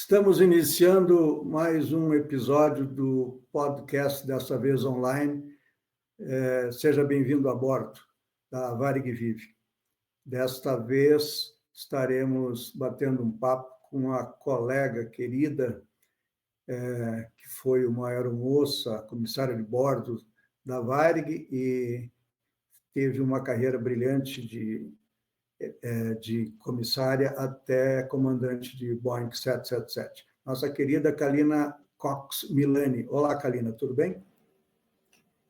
Estamos iniciando mais um episódio do podcast, dessa vez online. Seja bem-vindo a bordo da Varig Vive. Desta vez estaremos batendo um papo com uma colega querida, que foi uma aeromoça, comissária de bordo da Varig e teve uma carreira brilhante de comissária até comandante de Boeing 777. Nossa querida Kalina Cox Milani. Olá, Kalina, tudo bem?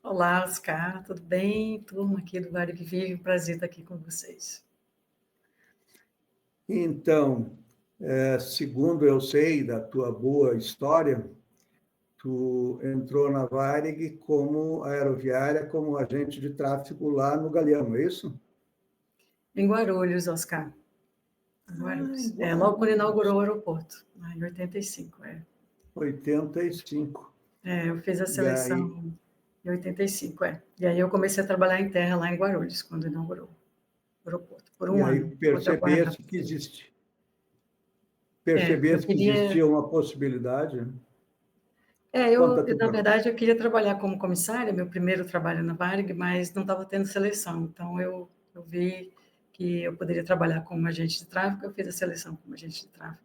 Olá, Oscar, tudo bem? Turma aqui do Varig Vive, um prazer estar aqui com vocês. Então, segundo eu sei da tua boa história, tu entrou na Varig como aeroviária, como agente de tráfego lá no Galeão, é isso? Em Guarulhos, Oscar. Em Guarulhos. Logo quando inaugurou o aeroporto, em 85. 85. Eu fiz a seleção em 85, E aí eu comecei a trabalhar em terra lá em Guarulhos, quando inaugurou o aeroporto, por um ano. E aí percebeste que existe. Percebeste que existia uma possibilidade, né? Na verdade, eu queria trabalhar como comissária, meu primeiro trabalho na Varig, mas não estava tendo seleção. Então, eu vi que eu poderia trabalhar como agente de tráfego, eu fiz a seleção como agente de tráfego.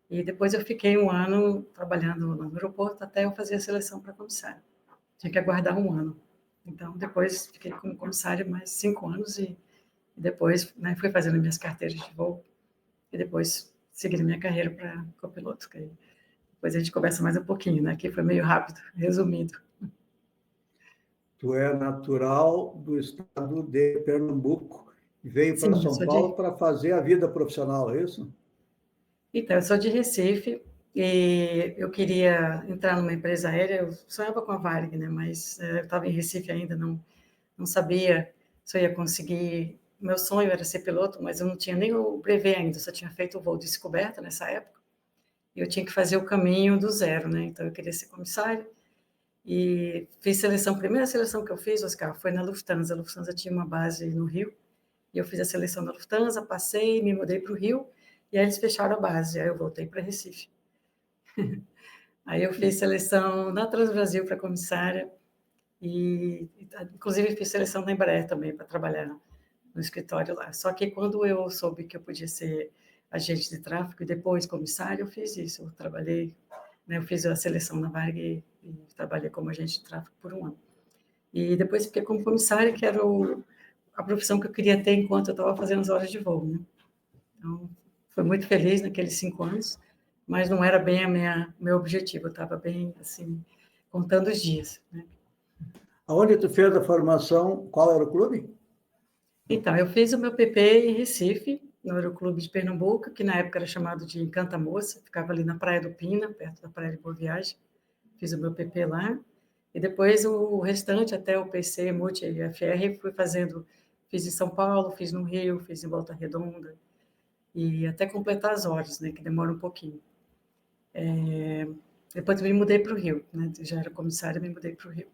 E depois eu fiquei um ano trabalhando no aeroporto até eu fazer a seleção para comissária. Tinha que aguardar um ano. Então, depois fiquei como comissária mais 5 anos e depois fui fazendo minhas carteiras de voo e depois segui minha carreira para copiloto. Depois a gente conversa mais um pouquinho, né? Que foi meio rápido, resumido. Tu é natural do estado de Pernambuco e veio para São Paulo para fazer a vida profissional, é isso? Então, eu sou de Recife e eu queria entrar numa empresa aérea. Eu sonhava com a Varig, né? Mas eu estava em Recife ainda, não sabia se eu ia conseguir. Meu sonho era ser piloto, mas eu não tinha nem o brevet ainda, só tinha feito o voo de descoberta nessa época. E eu tinha que fazer o caminho do zero, né? Então, eu queria ser comissária. E fiz seleção. A primeira seleção que eu fiz, Oscar, foi na Lufthansa. A Lufthansa tinha uma base no Rio. E eu fiz a seleção da Lufthansa, passei, me mudei para o Rio. E aí eles fecharam a base. Aí eu voltei para Recife. Aí eu fiz seleção na Transbrasil para comissária. E, inclusive, fiz seleção na Embraer também para trabalhar no escritório lá. Só que quando eu soube que eu podia ser agente de tráfego e depois comissária, eu fiz isso. Eu trabalhei, eu fiz a seleção na Varig e trabalhei como agente de tráfego por um ano. E depois fiquei como comissária, que era a profissão que eu queria ter enquanto eu estava fazendo as horas de voo, né? Então, fui muito feliz naqueles 5 anos, mas não era bem meu objetivo. Eu estava bem, assim, contando os dias, né? Aonde tu fez a formação? Qual era o clube? Então, eu fiz o meu PP em Recife, no Aeroclube de Pernambuco, que na época era chamado de Encanta Moça, ficava ali na Praia do Pina, perto da Praia de Boa Viagem. Fiz o meu PP lá. E depois o restante, até o PC, Multi e FR, fiz em São Paulo, fiz no Rio, fiz em Volta Redonda, e até completar as horas, né, que demora um pouquinho. Depois eu me mudei para o Rio, né, já era comissária, me mudei para o Rio.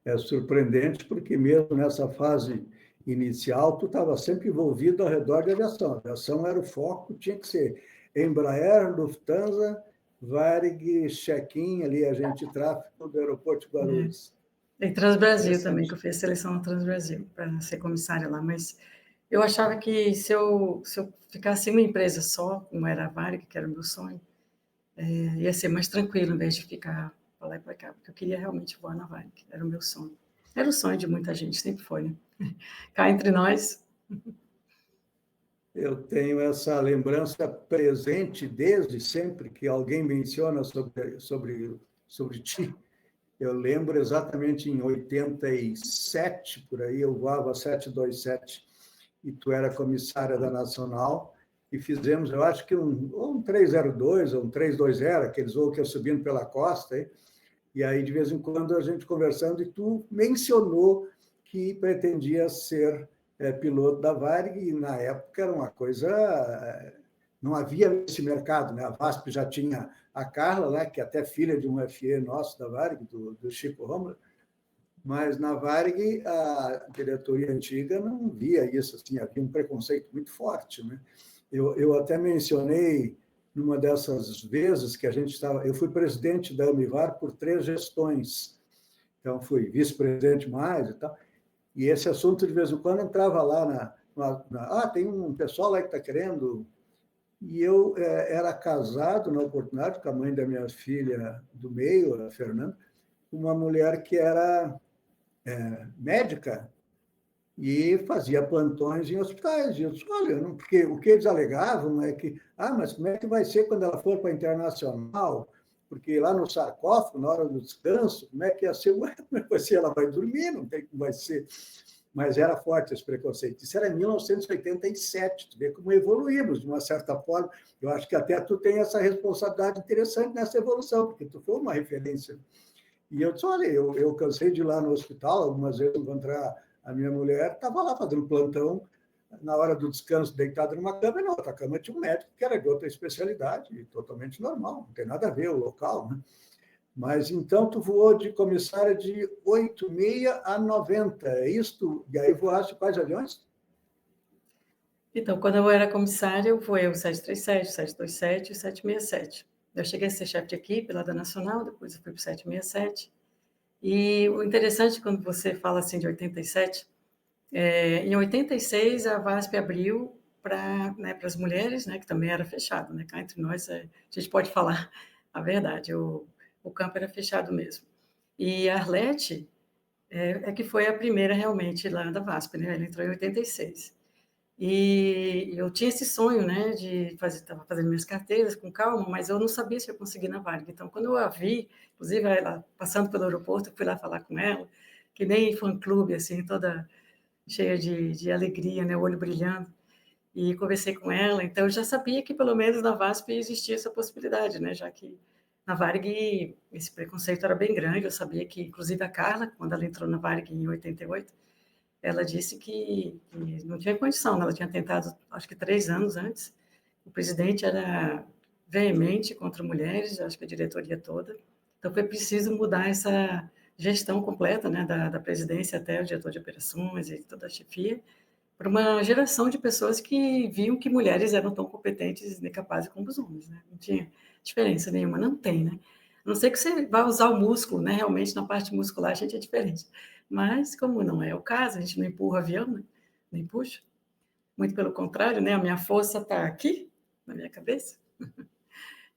É surpreendente, porque mesmo nessa fase inicial, tu estava sempre envolvido ao redor de aviação. A aviação era o foco, tinha que ser Embraer, Lufthansa, Varig, check-in, ali, agente de tráfego do aeroporto de Guarulhos. E Transbrasil também, que eu fiz a seleção na Transbrasil, para ser comissária lá, mas eu achava que se eu ficasse em uma empresa só, como era a Varig, que era o meu sonho, ia ser mais tranquilo, em vez de ficar para lá e para cá, porque eu queria realmente voar na Varig, era o meu sonho. Era o sonho de muita gente, sempre foi, né? Cá entre nós. Eu tenho essa lembrança presente desde sempre que alguém menciona sobre ti. Eu lembro exatamente em 87, por aí, eu voava 727, e tu era comissária da Nacional, e fizemos, eu acho que um 302 ou um 320, aqueles voos que iam subindo pela costa, e aí, de vez em quando, a gente conversando, e tu mencionou que pretendia ser piloto da Varig, e na época era uma coisa... Não havia esse mercado, né? A VASP já tinha a Carla, né, que é até filha de um FE nosso da Varig, do Chico Romulo, mas na Varig a diretoria antiga não via isso, assim, havia um preconceito muito forte, né? Eu até mencionei numa dessas vezes que a gente estava... Eu fui presidente da Amivar por 3 gestões, então fui vice-presidente mais e tal, e esse assunto, de vez em quando, entrava lá tem um pessoal lá que está querendo... E eu era casado, na oportunidade, com a mãe da minha filha do meio, a Fernanda, uma mulher que era médica e fazia plantões em hospitais. E eu disse, olha, não, porque o que eles alegavam é que, mas como é que vai ser quando ela for para a internacional? Porque lá no sarcófago, na hora do descanso, como é que ia ser? Ué, como é que vai ser? Ela vai dormir, não tem como vai ser. Mas era forte esse preconceito. Isso era em 1987, tu vê como evoluímos, de uma certa forma. Eu acho que até tu tem essa responsabilidade interessante nessa evolução, porque tu foi uma referência. E eu disse, olha, eu cansei de ir lá no hospital, algumas vezes encontrar a minha mulher, estava lá fazendo plantão, na hora do descanso, deitado numa cama, e na outra cama tinha um médico que era de outra especialidade, totalmente normal, não tem nada a ver o local, né? Mas então tu voou de comissária de 86 a 90, é isso? E aí voaste quais aviões? Então, quando eu era comissária, eu voei o 737, o 727 e o 767. Eu cheguei a ser chefe de equipe lá da Nacional, depois eu fui para o 767. E o interessante, quando você fala assim de 87, em 86 a VASP abriu para as mulheres, né, que também era fechado, né? Cá entre nós, a gente pode falar a verdade, o campo era fechado mesmo. E a Arlete que foi a primeira realmente lá da VASP, né? Ela entrou em 86. E eu tinha esse sonho, né, de fazer, estava fazendo minhas carteiras com calma, mas eu não sabia se eu conseguia na Varig. Então, quando eu a vi, inclusive ela passando pelo aeroporto, eu fui lá falar com ela, que nem fã-clube, assim, toda cheia de alegria, né, o olho brilhando, e conversei com ela. Então, eu já sabia que pelo menos na VASP existia essa possibilidade, né, já que na Varig esse preconceito era bem grande. Eu sabia que, inclusive, a Carla, quando ela entrou na Varig em 88, ela disse que não tinha condição, ela tinha tentado, acho que 3 anos antes. O presidente era veemente contra mulheres, acho que a diretoria toda. Então, foi preciso mudar essa gestão completa, né, da presidência até o diretor de operações e toda a chefia, para uma geração de pessoas que viam que mulheres eram tão competentes e capazes como os homens, né? Não tinha diferença nenhuma, não tem, né? A não ser que você vá usar o músculo, né? Realmente, na parte muscular, a gente é diferente. Mas, como não é o caso, a gente não empurra o avião, né? Nem puxa. Muito pelo contrário, né? A minha força está aqui, na minha cabeça.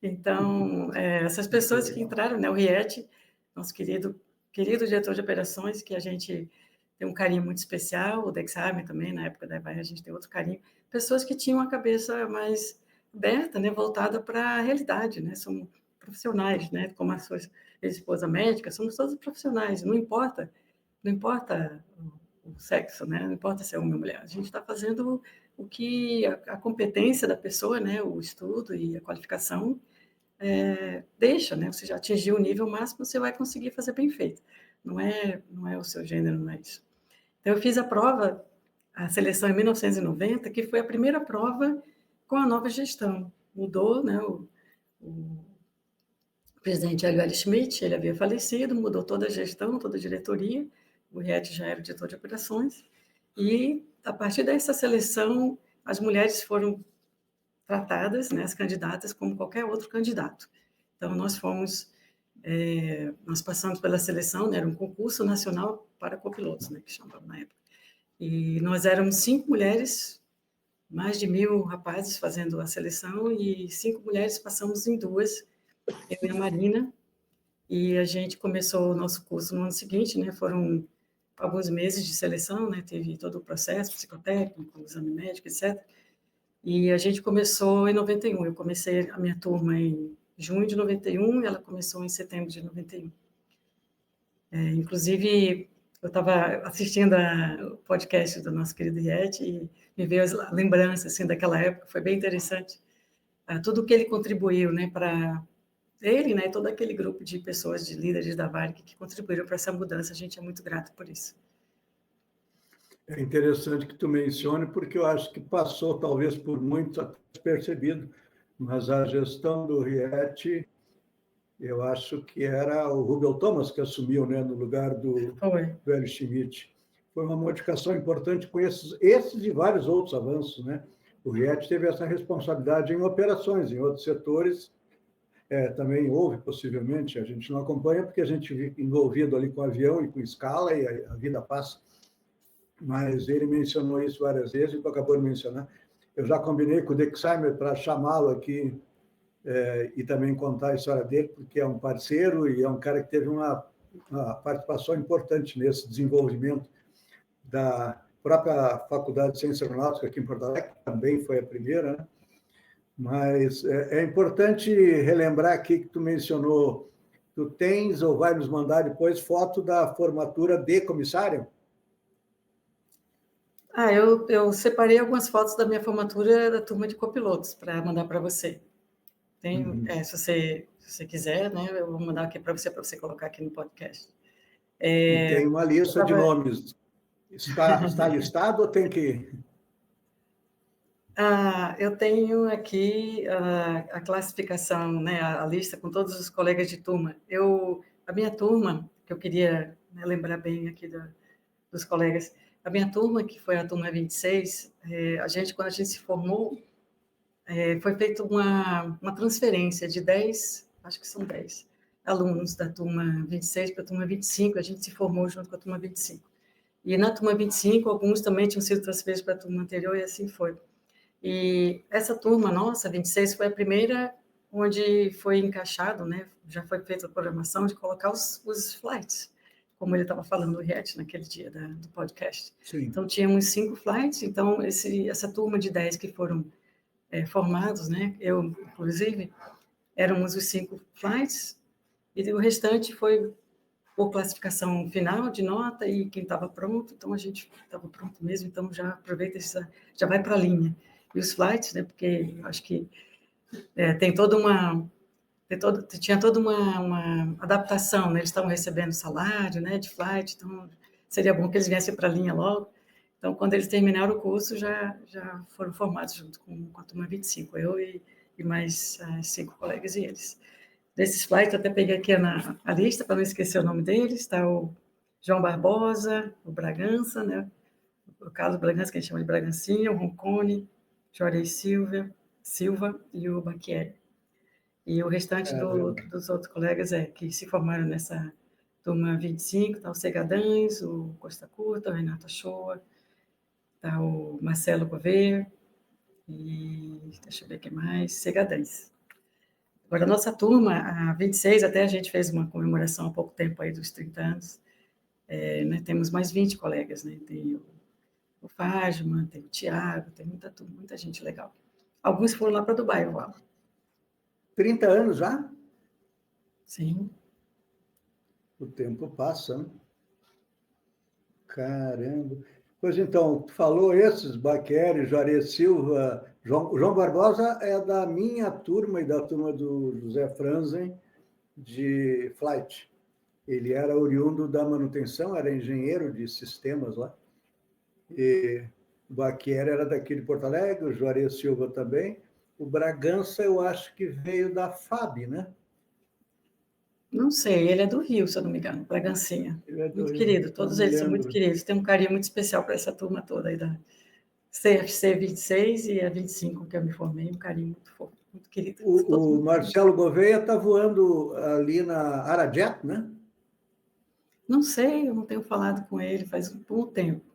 Então, essas pessoas que entraram, né? O Riete, nosso querido diretor de operações, que a gente tem um carinho muito especial, o Dexarme também, na época da EVAI, a gente tem outro carinho. Pessoas que tinham a cabeça mais aberta, né? Voltada para a realidade, né? São profissionais, né? Como a sua esposa médica, somos todos profissionais, não importa o sexo, né? Não importa se é homem ou mulher. A gente está fazendo o que a competência da pessoa, né? O estudo e a qualificação deixa, né? Você já atingiu o nível máximo, você vai conseguir fazer bem feito. Não é o seu gênero, não é isso. Então, eu fiz a prova, a seleção em 1990, que foi a primeira prova com a nova gestão. Mudou, né? O presidente Hélio L. Schmidt, ele havia falecido, mudou toda a gestão, toda a diretoria. O Riete já era o diretor de operações. E, a partir dessa seleção, as mulheres foram tratadas, né, as candidatas, como qualquer outro candidato. Então, nós passamos pela seleção, né, era um concurso nacional para copilotos, né, que chamava na época. E nós éramos 5 mulheres, mais de 1.000 rapazes fazendo a seleção, e 5 mulheres passamos em 2, eu e a Marina, e a gente começou o nosso curso no ano seguinte, né, foram alguns meses de seleção, né, teve todo o processo psicotécnico, exame médico, etc. E a gente começou em 91. Eu comecei a minha turma em junho de 91 e ela começou em setembro de 91. Inclusive, eu estava assistindo o podcast do nosso querido Riete e me veio a lembrança assim, daquela época, foi bem interessante. Tudo que ele contribuiu, né, para ele, né, todo aquele grupo de pessoas, de líderes da Varig que contribuíram para essa mudança, a gente é muito grato por isso. É interessante que tu mencione, porque eu acho que passou, talvez por muitos, despercebido, mas a gestão do Riete, eu acho que era o Rubel Thomas que assumiu, né, no lugar do Hélio Schmidt. Foi uma modificação importante com esses e vários outros avanços, né? O Riet teve essa responsabilidade em operações, em outros setores, também houve, possivelmente, a gente não acompanha, porque a gente vive envolvido ali com avião e com escala, e a vida passa. Mas ele mencionou isso várias vezes, e tu acabou de mencionar. Eu já combinei com o Dexheimer para chamá-lo aqui e também contar a história dele, porque é um parceiro e é um cara que teve uma participação importante nesse desenvolvimento da própria Faculdade de Ciência Aeronáutica aqui em Porto Alegre, que também foi a primeira, né? Mas é importante relembrar aqui que tu mencionou, tu tens ou vai nos mandar depois foto da formatura de comissário? Eu separei algumas fotos da minha formatura da turma de copilotos para mandar para você. Se você quiser, né, eu vou mandar aqui para você colocar aqui no podcast. E tem uma lista de nomes. Está listado ou tem que... Eu tenho aqui a classificação, né, a lista com todos os colegas de turma. A minha turma, que eu queria, né, lembrar bem aqui dos colegas, a minha turma, que foi a turma 26, quando a gente se formou, foi feita uma transferência de 10, acho que são 10 alunos da turma 26 para a turma 25, a gente se formou junto com a turma 25. E na turma 25, alguns também tinham sido transferidos para a turma anterior, e assim foi. E essa turma nossa, 26, foi a primeira onde foi encaixado, né, já foi feita a programação de colocar os flights, como ele estava falando do Riet naquele dia do podcast. Sim. Então, tínhamos 5 flights, então essa turma de 10 que foram formados, né, eu, inclusive, éramos os 5 flights, e o restante foi por classificação final de nota, e quem estava pronto, então a gente estava pronto mesmo, então já aproveita, já vai para a linha. E os flights, né, porque acho que tinha toda uma adaptação, né, eles estavam recebendo salário, né, de flight, então seria bom que eles viessem para a linha logo. Então, quando eles terminaram o curso, já foram formados junto com a turma 25, eu e mais 5 colegas e eles. Desses flights, eu até peguei aqui a lista, para não esquecer o nome deles, está o João Barbosa, o Bragança, né, o Carlos Bragança, que a gente chama de Bragancinha, o Roncone, Juarez Silva e o Baquieri. E o restante dos outros colegas que se formaram nessa turma 25, está o Segadães, o Costa Curta, o Renato Achoa, está o Marcelo Gouveia, e deixa eu ver quem mais, Segadães. Agora, a nossa turma, a 26, até a gente fez uma comemoração há pouco tempo aí dos 30 anos, né, temos mais 20 colegas, né, tem o Fágima, tem o Tiago, tem muita gente legal. Alguns foram lá para Dubai, igual. 30 anos já? Sim. O tempo passa, né? Caramba. Pois então, tu falou esses, Baqueri, Juarez Silva, João Barbosa é da minha turma e da turma do José Franzen de flight. Ele era oriundo da manutenção, era engenheiro de sistemas lá. E o Baqueri era daqui de Porto Alegre, o Juarez Silva também. O Bragança, eu acho que veio da FAB, né? Não sei, ele é do Rio, se eu não me engano, Bragancinha. Muito querido, todos eles são muito queridos. Tem um carinho muito especial para essa turma toda aí da CFC 26 e a 25, que eu me formei, um carinho muito fofo, muito querido. O Marcelo Gouveia está voando ali na Arajet, né? Não sei, eu não tenho falado com ele faz um bom tempo.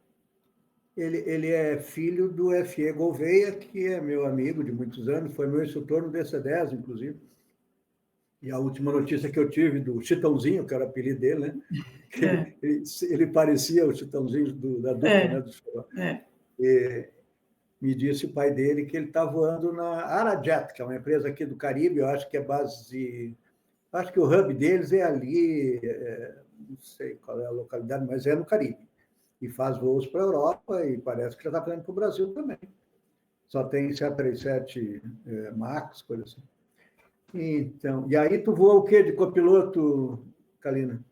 Ele é filho do F.E. Gouveia, que é meu amigo de muitos anos, foi meu instrutor no DC-10, inclusive. E a última notícia que eu tive do Chitãozinho, que era o apelido dele, né? Ele parecia o Chitãozinho da dupla, né? Do Choró. E me disse o pai dele que ele está voando na Arajet, que é uma empresa aqui do Caribe, eu acho que é base de... Acho que o hub deles é ali, não sei qual é a localidade, mas é no Caribe. E faz voos para a Europa e parece que já está fazendo para o Brasil também. Só tem 737 MAX, coisa assim. Então, e aí tu voa o quê de copiloto, Kalina?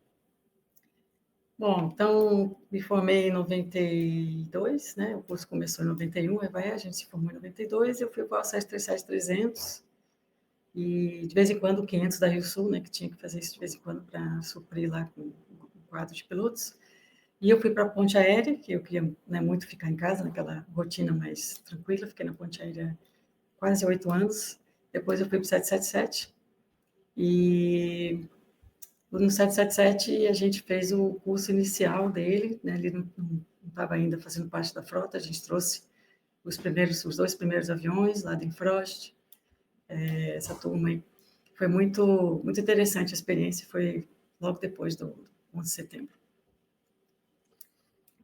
Bom, então me formei em 92, né? O curso começou em 91, a gente se formou em 92, eu fui para o 737-300 e de vez em quando o 500 da Rio Sul, né? Que tinha que fazer isso de vez em quando para suprir lá com o quadro de pilotos. E eu fui para a Ponte Aérea, que eu queria, né, muito ficar em casa, naquela rotina mais tranquila. Fiquei na Ponte Aérea quase 8 anos. Depois eu fui para o 777. E no 777 a gente fez o curso inicial dele, né? Ele não estava ainda fazendo parte da frota. A gente trouxe os 2 primeiros aviões lá de Frost. Essa turma aí. Foi muito, muito interessante a experiência. Foi logo depois do 11 de setembro.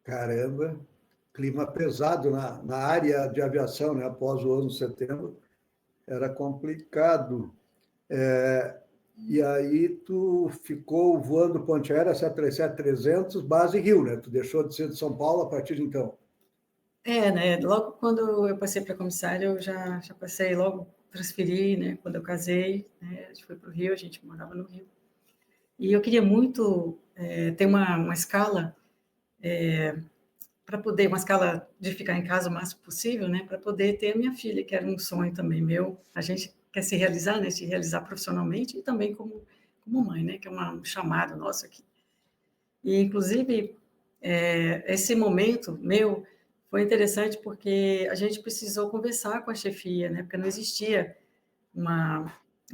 Caramba, clima pesado na área de aviação, né? Após o 11 de setembro, era complicado. E aí tu ficou voando Ponte Aérea 737-300, base Rio, né? Tu deixou de ser de São Paulo a partir de então. Né? Logo quando eu passei para comissária, eu já passei, logo transferi, né? Quando eu casei, né? A gente foi para o Rio, a gente morava no Rio. E eu queria muito ter uma escala para poder, uma escala de ficar em casa o máximo possível, né? Para poder ter a minha filha, que era um sonho também meu. A gente quer se realizar, né? Se realizar profissionalmente e também como mãe, né? Que é um chamado nosso aqui. E, inclusive, esse momento meu foi interessante porque a gente precisou conversar com a chefia, né? Porque não existia uma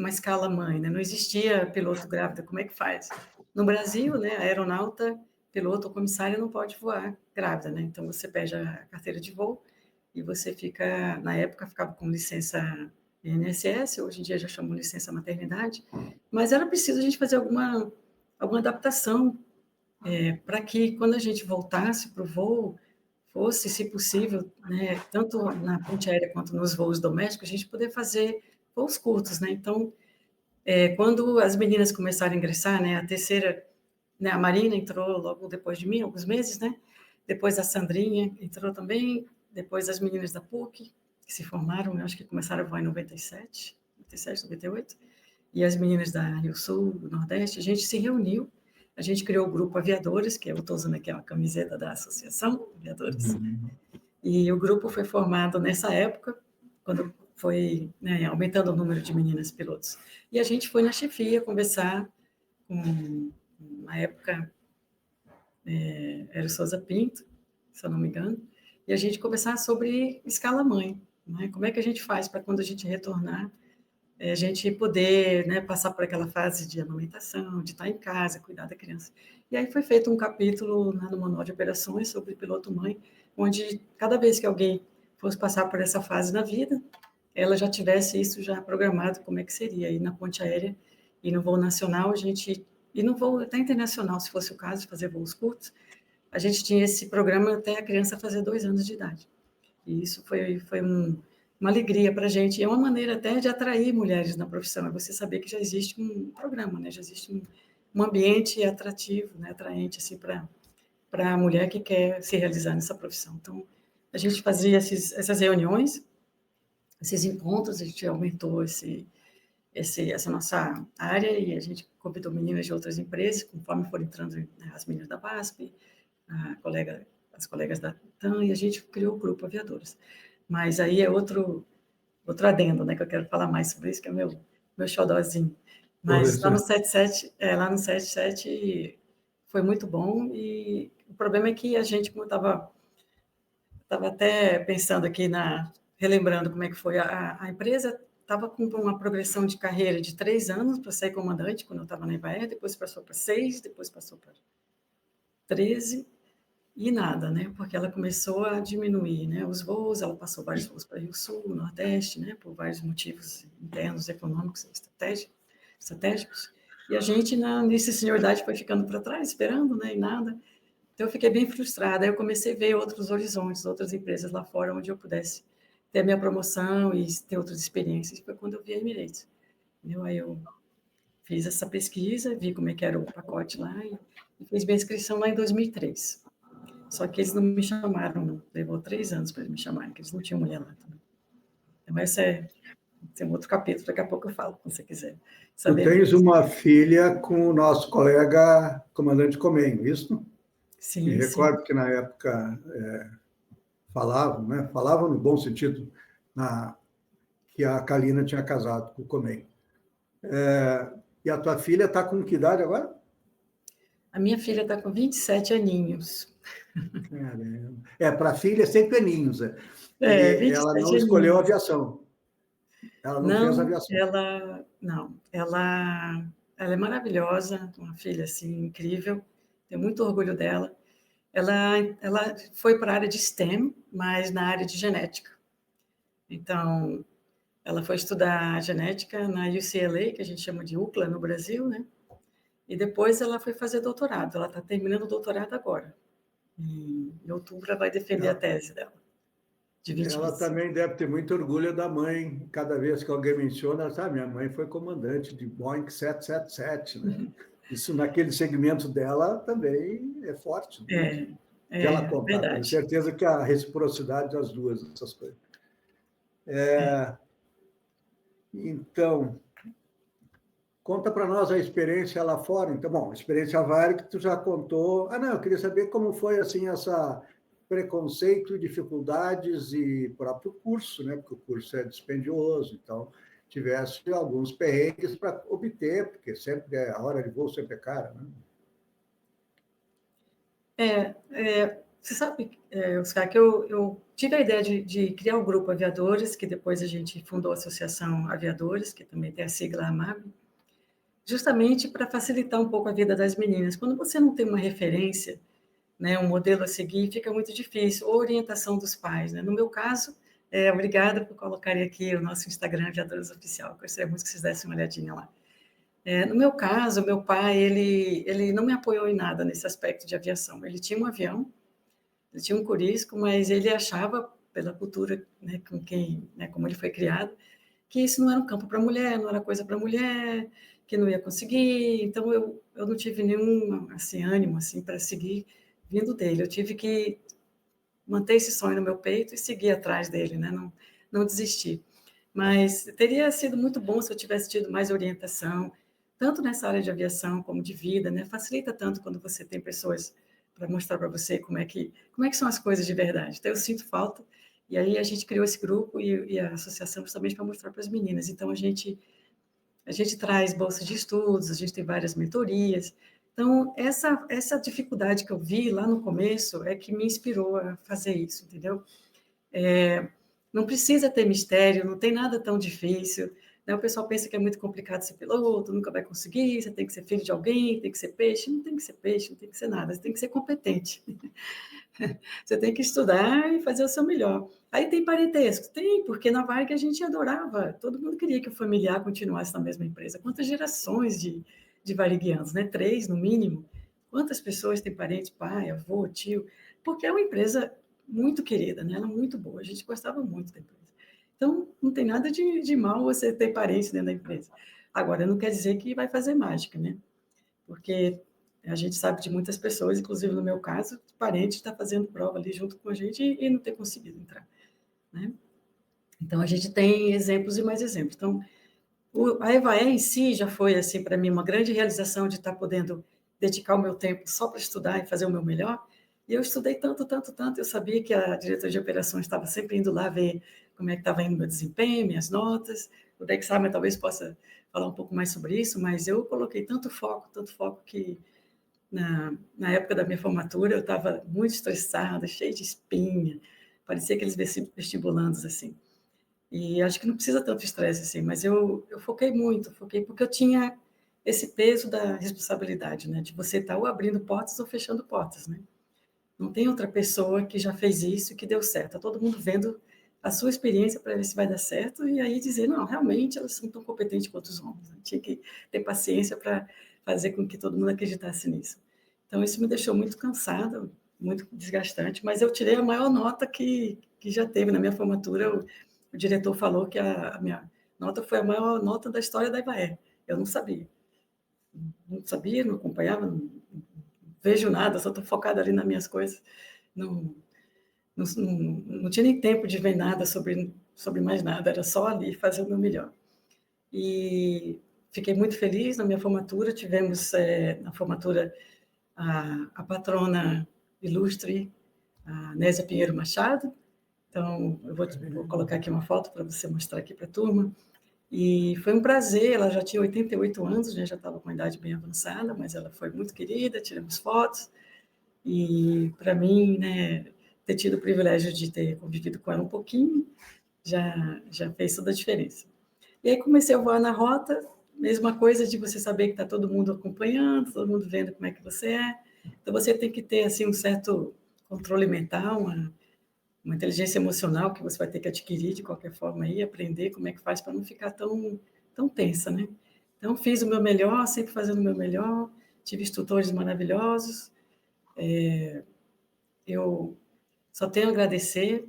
escala mãe, né? Não existia piloto grávida, como é que faz? No Brasil, né, a aeronauta, piloto ou comissária não pode voar grávida, né? Então, você pede a carteira de voo e você fica, na época, ficava com licença INSS, hoje em dia já chamam licença maternidade, mas era preciso a gente fazer alguma adaptação para que, quando a gente voltasse para o voo, fosse, se possível, né, tanto na ponte aérea quanto nos voos domésticos, a gente poder fazer voos curtos, né? Então, quando as meninas começaram a ingressar, né, a terceira, né, a Marina entrou logo depois de mim, alguns meses, né? Depois a Sandrinha entrou também, depois as meninas da PUC, que se formaram, eu acho que começaram a voar em 97, 98, e as meninas da Rio Sul, do Nordeste, a gente se reuniu, a gente criou o grupo Aviadores, que eu estou usando aqui uma camiseta da Associação Aviadores, e o grupo foi formado nessa época, quando foi, né, aumentando o número de meninas pilotos. E a gente foi na chefia conversar com, na época, era o Souza Pinto, se eu não me engano, e a gente conversar sobre escala mãe, né? Como é que a gente faz para, quando a gente retornar, a gente poder, né, passar por aquela fase de amamentação, de estar em casa, cuidar da criança. E aí foi feito um capítulo, né, no Manual de Operações sobre piloto-mãe, onde cada vez que alguém fosse passar por essa fase na vida, ela já tivesse isso já programado, como é que seria. E na ponte aérea e no voo nacional, a gente, e no voo até internacional, se fosse o caso, fazer voos curtos, a gente tinha esse programa até a criança fazer 2 anos de idade. E isso foi uma alegria para a gente. E é uma maneira até de atrair mulheres na profissão, é você saber que já existe um programa, né? Já existe um ambiente atrativo, né? Atraente assim, para a mulher que quer se realizar nessa profissão. Então, a gente fazia essas reuniões, esses encontros, a gente aumentou essa nossa área e a gente convidou meninas de outras empresas, conforme foram entrando, né, as meninas da BASP, as colegas da TAM, e a gente criou o grupo Aviadores. Mas aí é outro adendo, né, que eu quero falar mais sobre isso, que é meu xodózinho. Mas lá no 77, lá no 77 foi muito bom, e o problema é que a gente, como estava até pensando aqui, relembrando como é que foi, a empresa estava com uma progressão de carreira de 3 anos para ser comandante, quando eu estava na Embraer, depois passou para 6, depois passou para 13, e nada, né? Porque ela começou a diminuir, né, os voos, ela passou vários voos para Rio Sul, Nordeste, né, por vários motivos internos, econômicos, estratégicos. E a gente, nessa senioridade, foi ficando para trás, esperando, né, e nada. Então, eu fiquei bem frustrada. Aí eu comecei a ver outros horizontes, outras empresas lá fora, onde eu pudesse ter a minha promoção e ter outras experiências. Foi quando eu vi a Emirates. Aí eu fiz essa pesquisa, vi como é que era o pacote lá e fiz minha inscrição lá em 2003. Só que eles não me chamaram, não. Levou 3 anos para eles me chamarem, porque eles não tinham mulher lá também. Então, tem um outro capítulo, daqui a pouco eu falo, se você quiser saber. Tu tens uma filha com o nosso colega comandante Comenho, isso? Sim, Me sim. recordo que na época falavam, né? Falavam no bom sentido, que a Kalina tinha casado com o Comenho. E a tua filha está com que idade agora? A minha filha está com 27 aninhos. Caramba. Para filha, sempre aninhos. Ela 27 não escolheu a aninhos. aviação. Ela não fez aviação. Ela é maravilhosa, uma filha assim incrível, tenho muito orgulho dela. Ela foi para a área de STEM, mas na área de genética. Então, ela foi estudar genética na UCLA, que a gente chama de UCLA no Brasil, né? E depois ela foi fazer doutorado. Ela está terminando o doutorado agora. Em outubro ela vai defender a tese dela, de 20 Ela vezes. também deve ter muito orgulho da mãe. Cada vez que alguém menciona, ela sabe, minha mãe foi comandante de Boeing 777, né? Isso naquele segmento dela também é forte, né? De ela contar, tenho Verdade. certeza que a reciprocidade das duas, essas coisas. Então, conta para nós a experiência lá fora. Então, bom, a experiência Varig que tu já contou. Não, eu queria saber como foi assim essa preconceito, dificuldades e próprio curso, né? Porque o curso é dispendioso, então tivesse alguns perrengues para obter, porque sempre a hora de voo sempre é cara, né? Você sabe, Oscar, que eu tive a ideia de criar o grupo Aviadores, que depois a gente fundou a Associação Aviadores, que também tem a sigla AMAB, justamente para facilitar um pouco a vida das meninas. Quando você não tem uma referência, né, um modelo a seguir, fica muito difícil, ou orientação dos pais. Né? No meu caso, obrigada por colocarem aqui o nosso Instagram, Aviadores Oficial, gostaria muito que vocês dessem uma olhadinha lá. No meu caso, meu pai, ele não me apoiou em nada nesse aspecto de aviação. Ele tinha um avião, ele tinha um Corisco, mas ele achava, pela cultura, né, como ele foi criado, que isso não era um campo para mulher, não era coisa para mulher, que não ia conseguir. Então, eu não tive nenhum assim, ânimo assim, para seguir vindo dele. Eu tive que manter esse sonho no meu peito e seguir atrás dele, né? Não desistir. Mas teria sido muito bom se eu tivesse tido mais orientação, tanto nessa área de aviação como de vida, né? Facilita tanto quando você tem pessoas para mostrar para você como é que são as coisas de verdade. Então, eu sinto falta. E aí a gente criou esse grupo e a associação justamente para mostrar para as meninas. Então, a gente traz bolsas de estudos, a gente tem várias mentorias. Então, essa dificuldade que eu vi lá no começo é que me inspirou a fazer isso, entendeu? Não precisa ter mistério, não tem nada tão difícil. Né? O pessoal pensa que é muito complicado ser piloto, nunca vai conseguir, você tem que ser filho de alguém, tem que ser peixe. Não tem que ser peixe, não tem que ser nada, você tem que ser competente. Você tem que estudar e fazer o seu melhor. Aí tem parentesco? Tem, porque na Varig a gente adorava, todo mundo queria que o familiar continuasse na mesma empresa. Quantas gerações de variguianos, né? 3, no mínimo. Quantas pessoas têm parente, pai, avô, tio? Porque é uma empresa muito querida, né? Ela é muito boa, a gente gostava muito da empresa. Então, não tem nada de mal você ter parente dentro da empresa. Agora, não quer dizer que vai fazer mágica, né? Porque a gente sabe de muitas pessoas, inclusive no meu caso, parente está fazendo prova ali junto com a gente e não ter conseguido entrar, né? Então, a gente tem exemplos e mais exemplos. Então, a EVAE em si já foi, assim, para mim, uma grande realização de estar podendo dedicar o meu tempo só para estudar e fazer o meu melhor. E eu estudei tanto, tanto, tanto, eu sabia que a diretora de operações estava sempre indo lá ver como é que estava indo meu desempenho, minhas notas. O Dex Samer talvez possa falar um pouco mais sobre isso, mas eu coloquei tanto foco, que na época da minha formatura, eu estava muito estressada, cheia de espinha, parecia aqueles vestibulandos, assim. E acho que não precisa tanto estresse, assim, mas eu foquei muito, porque eu tinha esse peso da responsabilidade, né, de você estar ou abrindo portas ou fechando portas, né. Não tem outra pessoa que já fez isso e que deu certo. Está todo mundo vendo a sua experiência para ver se vai dar certo e aí dizer, não, realmente elas são tão competentes quanto os homens. Né? Tinha que ter paciência para fazer com que todo mundo acreditasse nisso. Então, isso me deixou muito cansada, muito desgastante, mas eu tirei a maior nota que já teve na minha formatura. O diretor falou que a minha nota foi a maior nota da história da IBAE. Eu não sabia. Não sabia, não acompanhava, não vejo nada, só estou focada ali nas minhas coisas. Não, não tinha nem tempo de ver nada sobre mais nada, era só ali fazer o meu melhor. E fiquei muito feliz na minha formatura, tivemos na formatura a patrona ilustre, a Nésia Pinheiro Machado, então eu vou colocar aqui uma foto para você mostrar aqui para a turma, E foi um prazer, ela já tinha 88 anos, né, já estava com uma idade bem avançada, mas ela foi muito querida, tiramos fotos, e para mim, né, ter tido o privilégio de ter convivido com ela um pouquinho, já fez toda a diferença. E aí comecei a voar na rota, mesma coisa de você saber que está todo mundo acompanhando, todo mundo vendo como é que você é. Então você tem que ter assim um certo controle mental, uma inteligência emocional que você vai ter que adquirir de qualquer forma aí, aprender como é que faz para não ficar tão tensa, né? Então fiz o meu melhor, sempre fazendo o meu melhor, tive instrutores maravilhosos. Eu só tenho a agradecer.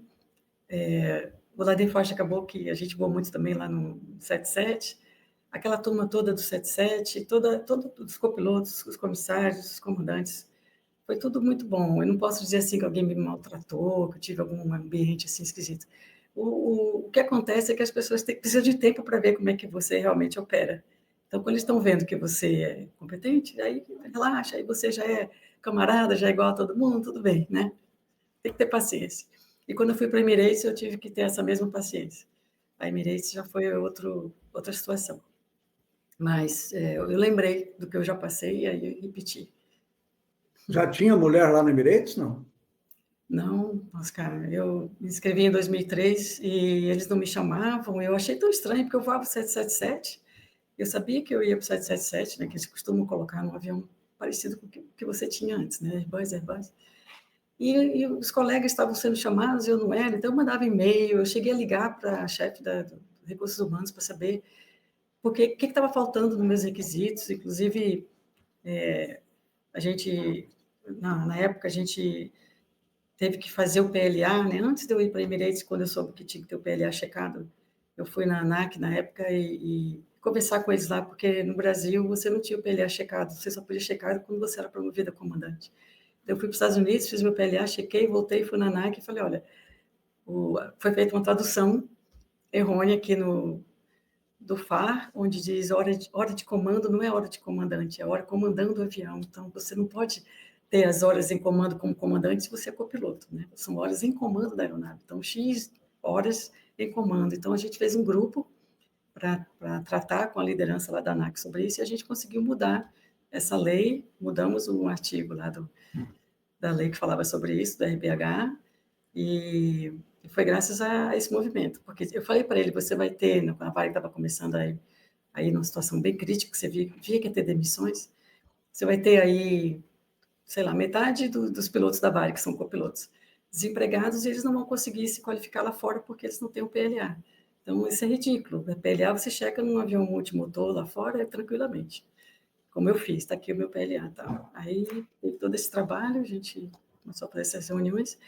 O Laden Forte acabou que a gente voou muito também lá no 77, aquela turma toda do 77, todos os copilotos, os comissários, os comandantes, foi tudo muito bom. Eu não posso dizer assim que alguém me maltratou, que eu tive algum ambiente assim esquisito. O que acontece é que as pessoas precisam de tempo para ver como é que você realmente opera. Então, quando eles estão vendo que você é competente, aí relaxa, aí você já é camarada, já é igual a todo mundo, tudo bem, né? Tem que ter paciência. E quando eu fui para a Emirates, eu tive que ter essa mesma paciência. A Emirates já foi outra situação. Mas eu lembrei do que eu já passei e aí eu repeti. Já tinha mulher lá no Emirates, não? Não, Oscar, eu me inscrevi em 2003 e eles não me chamavam. Eu achei tão estranho, porque eu voava para o 777. Eu sabia que eu ia para o 777, né, que eles costumam colocar num avião parecido com o que você tinha antes, né, Airbus. E os colegas estavam sendo chamados e eu não era, então eu mandava e-mail, eu cheguei a ligar para a chefe dos recursos humanos para saber porque o que estava faltando nos meus requisitos. Inclusive, a gente, na época, a gente teve que fazer o PLA, né? Antes de eu ir para a Emirates, quando eu soube que tinha que ter o PLA checado, eu fui na ANAC na época e conversar com eles lá, porque no Brasil você não tinha o PLA checado, você só podia checar quando você era promovida a comandante. Então, eu fui para os Estados Unidos, fiz meu PLA, chequei, voltei, fui na ANAC e falei, olha, foi feita uma tradução errônea aqui do FAR, onde diz hora de comando não é hora de comandante, é hora comandando o avião. Então, você não pode ter as horas em comando como comandante se você é copiloto, né? São horas em comando da aeronave. Então, X horas em comando. Então, a gente fez um grupo para tratar com a liderança lá da ANAC sobre isso e a gente conseguiu mudar essa lei, mudamos um artigo lá da lei que falava sobre isso, do RBH, e foi graças a esse movimento, porque eu falei para ele, você vai ter, quando a Varig estava começando aí numa situação bem crítica, que você via que ia ter demissões, você vai ter aí, sei lá, metade dos pilotos da Varig, que são copilotos, desempregados, e eles não vão conseguir se qualificar lá fora porque eles não têm o PLA. Então, isso é ridículo. O PLA você checa num avião multimotor lá fora tranquilamente, como eu fiz, está aqui o meu PLA. Tá? Aí, teve todo esse trabalho, a gente começou a fazer essas reuniões.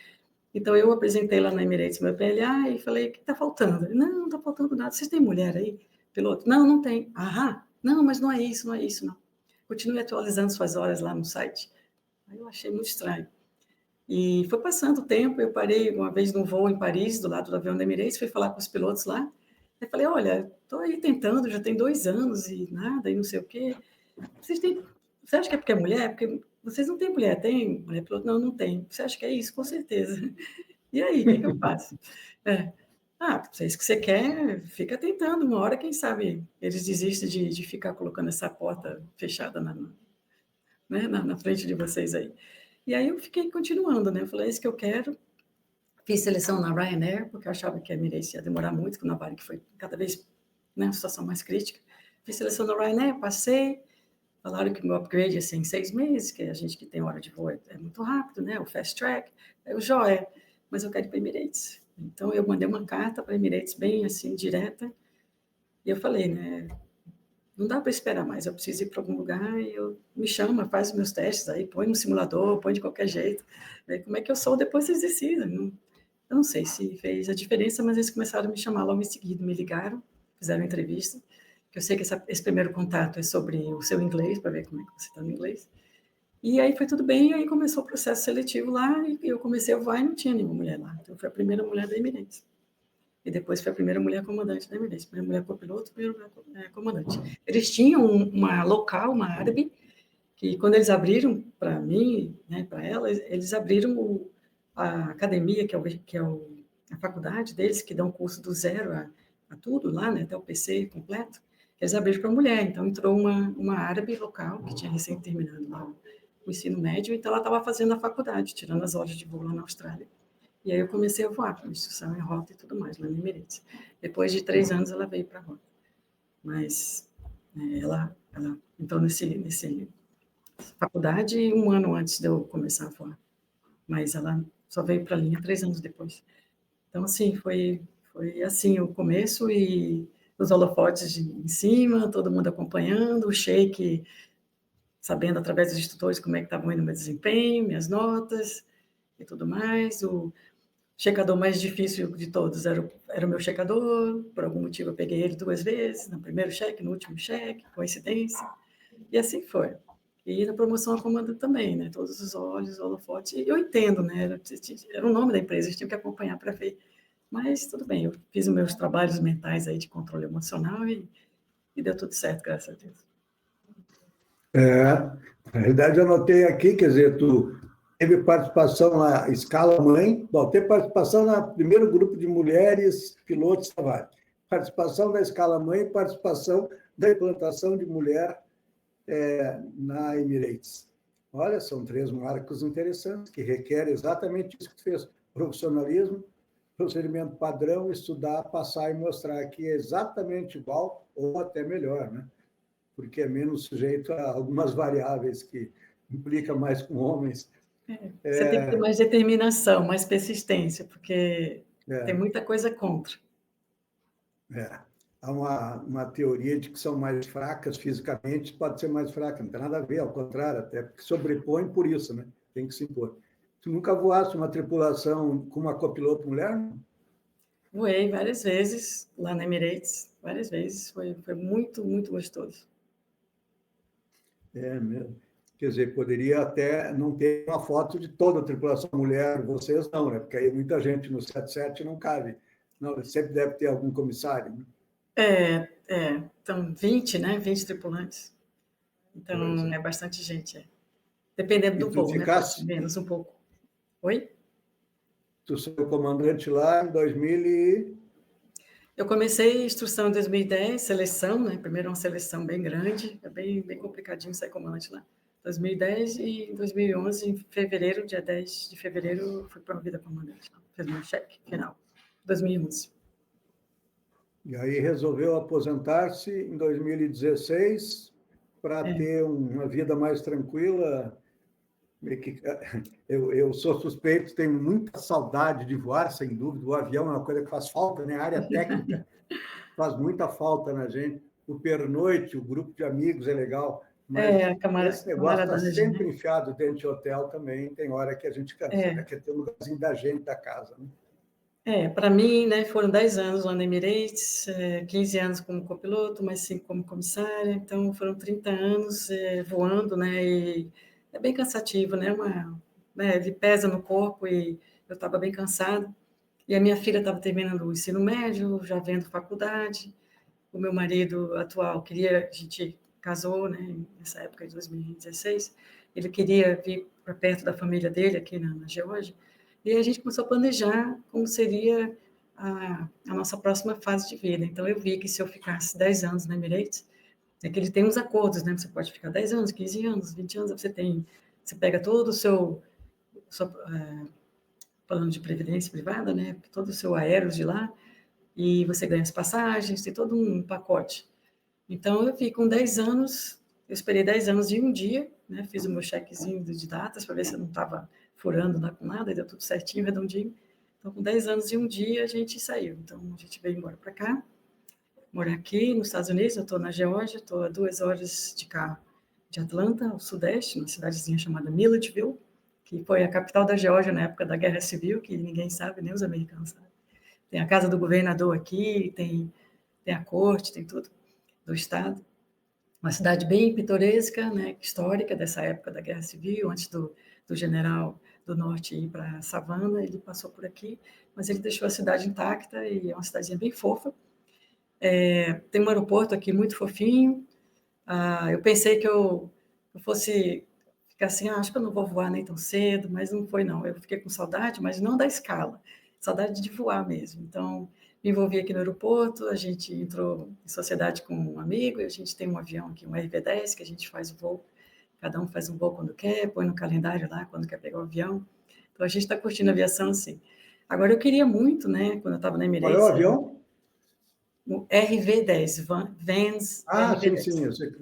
Então, eu apresentei lá na Emirates meu PLA e falei, o que está faltando? Ele, não está faltando nada. Vocês têm mulher aí, piloto? Não, não tem. Ah, não, mas não é isso, não. Continue atualizando suas horas lá no site. Aí eu achei muito estranho. E foi passando o tempo, eu parei uma vez num voo em Paris, do lado do avião da Emirates, fui falar com os pilotos lá. Eu falei, olha, estou aí tentando, já tem 2 anos e nada, e não sei o quê. Você acha que é porque é mulher? Porque vocês não têm mulher, tem mulher piloto? Não, não tem. Você acha que é isso? Com certeza. E aí, o que eu faço? Se é isso que você quer, fica tentando. Uma hora, quem sabe, eles desistem de ficar colocando essa porta fechada na frente de vocês aí. E aí eu fiquei continuando, né? Eu falei, é isso que eu quero. Fiz seleção na Ryanair, porque eu achava que a Emirates ia demorar muito, que na Varig foi cada vez, né, uma situação mais crítica. Fiz seleção na Ryanair, passei. Falaram que o meu upgrade ia ser em 6 meses, que a gente que tem hora de voo é muito rápido, né? O fast track. Aí eu, joia, mas eu quero ir para Emirates. Então, eu mandei uma carta para Emirates bem, assim, direta. E eu falei, né? Não dá para esperar mais, eu preciso ir para algum lugar e me chama, faz os meus testes aí, põe no simulador, põe de qualquer jeito. Vê como é que eu sou, depois vocês decidem. Eu não sei se fez a diferença, mas eles começaram a me chamar logo em seguida, me ligaram, fizeram uma entrevista, que eu sei que esse primeiro contato é sobre o seu inglês, para ver como é que você está no inglês. E aí foi tudo bem, e aí começou o processo seletivo lá, e eu comecei a voar e não tinha nenhuma mulher lá. Então, eu fui a primeira mulher da Emirates. E depois foi a primeira mulher comandante da Emirates. Primeira mulher copiloto, primeira mulher comandante. Eles tinham uma local, uma árabe, que quando eles abriram para mim, né, para ela, eles abriram a academia, que é a faculdade deles, que dá um curso do zero a tudo lá, né, até o PC completo, eles abriram para mulher. Então, entrou uma árabe local, que tinha recém terminado lá o ensino médio, então ela estava fazendo a faculdade, tirando as horas de voo lá na Austrália. E aí eu comecei a voar, com instrução em rota e tudo mais, lá em Emirates. Depois de 3 anos, ela veio para a rota. Mas né, ela entrou nesse faculdade 1 ano antes de eu começar a voar. Mas ela só veio para a linha 3 anos depois. Então, assim, foi assim o começo e os holofotes em cima, todo mundo acompanhando, o sheik sabendo através dos instrutores como é que estavam indo meu desempenho, minhas notas e tudo mais. O checador mais difícil de todos era o meu checador, por algum motivo eu peguei ele 2 vezes, no primeiro cheque, no último cheque, coincidência, e assim foi. E na promoção a comando também, né? Todos os olhos, holofotes, eu entendo, né? Era o nome da empresa, eles tinham que acompanhar para ver. Mas tudo bem, eu fiz os meus trabalhos mentais aí de controle emocional e deu tudo certo, graças a Deus. Na realidade, eu anotei aqui, quer dizer, tu teve participação na escala mãe, bom, teve participação no primeiro grupo de mulheres pilotos da Varig, participação da escala mãe e participação da implantação de mulher na Emirates. Olha, são 3 marcos interessantes, que requerem exatamente isso que tu fez, profissionalismo, procedimento padrão, estudar, passar e mostrar que é exatamente igual ou até melhor, né? Porque é menos sujeito a algumas variáveis que implica mais com homens. Você tem que ter mais determinação, mais persistência, porque tem muita coisa contra. Há uma teoria de que são mais fracas fisicamente, pode ser mais fraca, não tem nada a ver, ao contrário, até porque sobrepõe por isso, né? Tem que se impor. Tu nunca voaste uma tripulação com uma copiloto mulher? Voei várias vezes lá na Emirates, várias vezes, foi muito, muito gostoso. É mesmo. Quer dizer, poderia até não ter uma foto de toda a tripulação mulher, vocês não, né? Porque aí muita gente no 77 não cabe. Não, sempre deve ter algum comissário, né? Então 20, né? 20 tripulantes. Então é bastante gente. Dependendo E do tu voo, né? Pode ser ficaste, menos um pouco. Oi? tu saiu comandante lá em 2000 e... Eu comecei instrução em 2010, seleção, né? Primeiro uma seleção bem grande, é bem complicadinho sair comandante lá. 2010 e em 2011, em fevereiro, dia 10 de fevereiro, fui promovida a comandante. Fiz meu cheque final. 2011. E aí resolveu aposentar-se em 2016 para ter uma vida mais tranquila. Eu sou suspeito, tenho muita saudade de voar, sem dúvida. O avião é uma coisa que faz falta, né? A área técnica faz muita falta na gente. O pernoite, o grupo de amigos é legal, mas A esse negócio está camaradagem, sempre né? enfiado dentro de hotel também. Tem hora que a gente cansa, né? Quer ter um lugarzinho da gente da casa, né? Para mim, né, foram 10 anos lá na Emirates, 15 anos como copiloto, mais 5 como comissária, então foram 30 anos voando, né, e é bem cansativo, né, ele pesa no corpo e eu estava bem cansada, e a minha filha estava terminando o ensino médio, já vendo faculdade, o meu marido atual a gente casou, né, nessa época de 2016, ele queria vir para perto da família dele aqui na Geórgia, e a gente começou a planejar como seria a nossa próxima fase de vida. Então, eu vi que se eu ficasse 10 anos na Emirates, é que ele tem uns acordos, né? Você pode ficar 10 anos, 15 anos, 20 anos, você pega todo o seu plano de previdência privada, né? Todo o seu aéreo de lá, e você ganha as passagens, tem todo um pacote. Então, eu fico com 10 anos, eu esperei 10 anos de um dia, né? Fiz o meu chequezinho de datas para ver se eu não estava furando lá com nada, e deu tudo certinho, redondinho. Então, com 10 anos e um dia, a gente saiu. Então, a gente veio embora para cá, morar aqui nos Estados Unidos, eu estou na Geórgia, estou a 2 horas de carro de Atlanta, ao sudeste, numa cidadezinha chamada Milledgeville, que foi a capital da Geórgia na época da Guerra Civil, que ninguém sabe, nem os americanos sabem. Tem a casa do governador aqui, tem a corte, tem tudo do estado. Uma cidade bem pitoresca, né, histórica dessa época da Guerra Civil, antes do general do Norte ir para a Savannah, ele passou por aqui, mas ele deixou a cidade intacta e é uma cidadezinha bem fofa. Tem um aeroporto aqui muito fofinho. Eu pensei que eu fosse ficar assim, acho que eu não vou voar nem tão cedo, mas não foi não. Eu fiquei com saudade, mas não da escala, saudade de voar mesmo. Então, me envolvi aqui no aeroporto, a gente entrou em sociedade com um amigo, e a gente tem um avião aqui, um RV-10, que a gente faz o voo, cada um faz um voo quando quer, põe no calendário lá, quando quer pegar o avião. Então, a gente está curtindo a aviação, sim. Agora, eu queria muito, né, quando eu estava na Qual é o Emirates, avião? o RV-10, Vans Sim, RV-10, eu sei.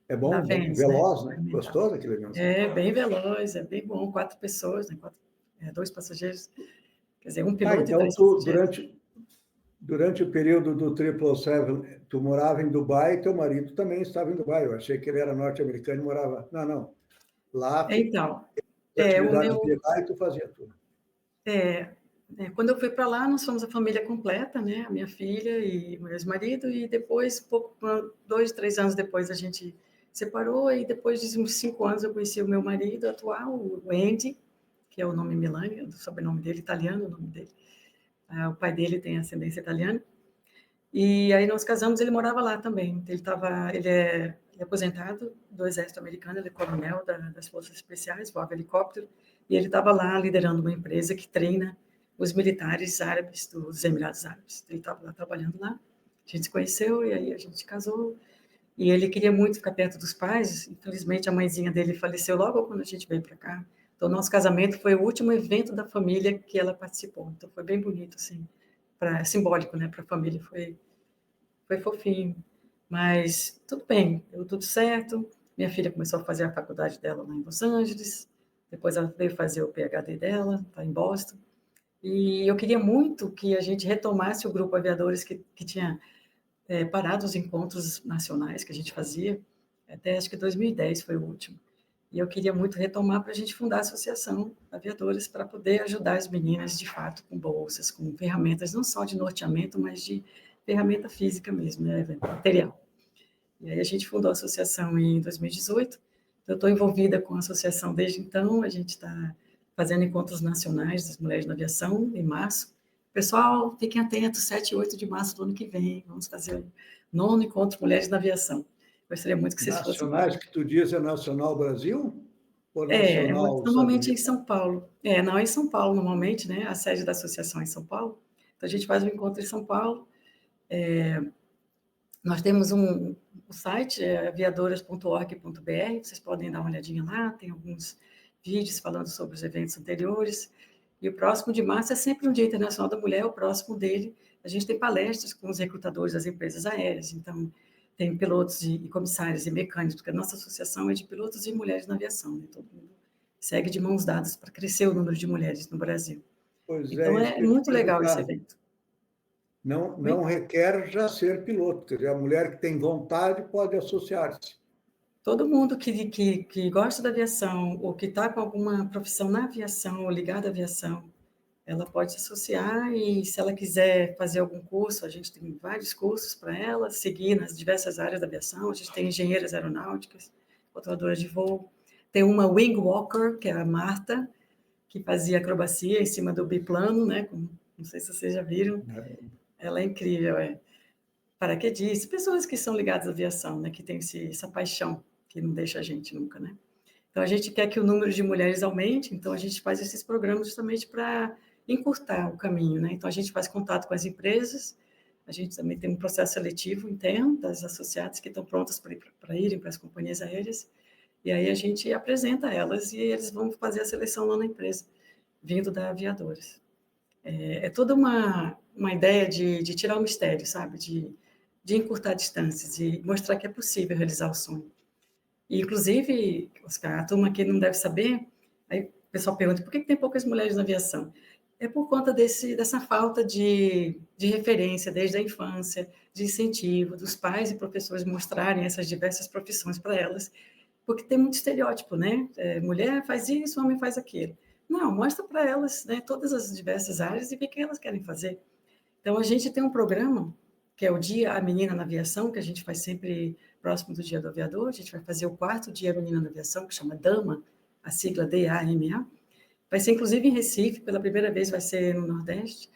É da bom, bom, Vans, né? veloz, né? Gostoso aquele aviãozinho. É bem veloz, é bem bom, 4 pessoas, né? 2 passageiros, quer dizer, um piloto e Então 3 tu, passageiros. durante o período do 777, tu morava em Dubai e teu marido também estava em Dubai. Eu achei que ele era norte-americano e morava... Não, não. Lá, Então, as o atividades de meu, lá e tu fazia tudo. quando eu fui para lá, nós fomos a família completa, né? A minha filha e o meu ex-marido, e depois, 2, 3 anos depois, a gente separou, e depois de uns 5 anos eu conheci o meu marido atual, o Andy, que é o nome Milani, o sobrenome dele, italiano, o nome dele. O pai dele tem ascendência italiana. E aí nós casamos, ele morava lá também. Ele é aposentado do Exército Americano, ele é coronel das Forças Especiais, voava helicóptero, e ele estava lá liderando uma empresa que treina os militares árabes dos Emirados Árabes. Ele estava lá trabalhando lá, a gente se conheceu e aí a gente casou. E ele queria muito ficar perto dos pais, infelizmente a mãezinha dele faleceu logo quando a gente veio para cá. Então, nosso casamento foi o último evento da família que ela participou. Então, foi bem bonito, assim, simbólico, né, para a família. Foi fofinho, mas tudo bem, deu tudo certo. Minha filha começou a fazer a faculdade dela lá em Los Angeles, depois ela veio fazer o PhD dela, está em Boston. E eu queria muito que a gente retomasse o grupo Aviadores que tinha parado os encontros nacionais que a gente fazia, até acho que 2010 foi o último. E eu queria muito retomar para a gente fundar a Associação Aviadores para poder ajudar as meninas, de fato, com bolsas, com ferramentas, não só de norteamento, mas de ferramenta física mesmo, né, material. E aí a gente fundou a associação em 2018. Eu estou envolvida com a associação desde então. A gente está fazendo encontros nacionais das mulheres na aviação em março. Pessoal, fiquem atentos, 7 e 8 de março do ano que vem. Vamos fazer o 9º encontro Mulheres na Aviação. Gostaria muito que vocês fossem. Nacionais que tu diz é Nacional Brasil ou Nacional Estados Normalmente em Unidos? São Paulo. Não, em São Paulo, normalmente, né? A sede da associação é em São Paulo. Então, a gente faz um encontro em São Paulo. Nós temos um site, aviadoras.org.br, vocês podem dar uma olhadinha lá, tem alguns vídeos falando sobre os eventos anteriores. E o próximo de março é sempre um Dia Internacional da Mulher, o próximo dele, a gente tem palestras com os recrutadores das empresas aéreas, então tem pilotos e comissários e mecânicos, porque a nossa associação é de pilotos e mulheres na aviação, né? Todo mundo segue de mãos dadas para crescer o número de mulheres no Brasil. Pois Então, é, isso é que eu ia te muito legal esse perguntar. evento. Não requer já ser piloto, quer dizer, a mulher que tem vontade pode associar-se. Todo mundo que gosta da aviação ou que está com alguma profissão na aviação ou ligada à aviação, ela pode se associar e, se ela quiser fazer algum curso, a gente tem vários cursos para ela, seguir nas diversas áreas da aviação. A gente tem engenheiras aeronáuticas, controladoras de voo. Tem uma wing walker, que é a Marta, que fazia acrobacia em cima do biplano, né? Não sei se vocês já viram. Ela é incrível, paraquedistas, pessoas que são ligadas à aviação, né? Que tem essa paixão que não deixa a gente nunca, né? Então, a gente quer que o número de mulheres aumente, então a gente faz esses programas justamente para encurtar o caminho, né? Então, a gente faz contato com as empresas, a gente também tem um processo seletivo interno das associadas que estão prontas para irem para as companhias aéreas, e aí a gente apresenta elas e eles vão fazer a seleção lá na empresa, vindo da Aviadores. É toda uma ideia de tirar o mistério, sabe? De encurtar distâncias e mostrar que é possível realizar o sonho. E, inclusive, Oscar, a turma aqui não deve saber, aí o pessoal pergunta por que tem poucas mulheres na aviação? É por conta dessa falta de referência desde a infância, de incentivo, dos pais e professores mostrarem essas diversas profissões para elas, porque tem muito estereótipo, né? Mulher faz isso, homem faz aquilo. Não, mostra para elas, né, todas as diversas áreas e vê o que elas querem fazer. Então, a gente tem um programa, que é o Dia A Menina na Aviação, que a gente faz sempre próximo do Dia do Aviador. A gente vai fazer o 4º Dia Menina na Aviação, que chama DAMA, a sigla DAMA. Vai ser, inclusive, em Recife, pela primeira vez vai ser no Nordeste,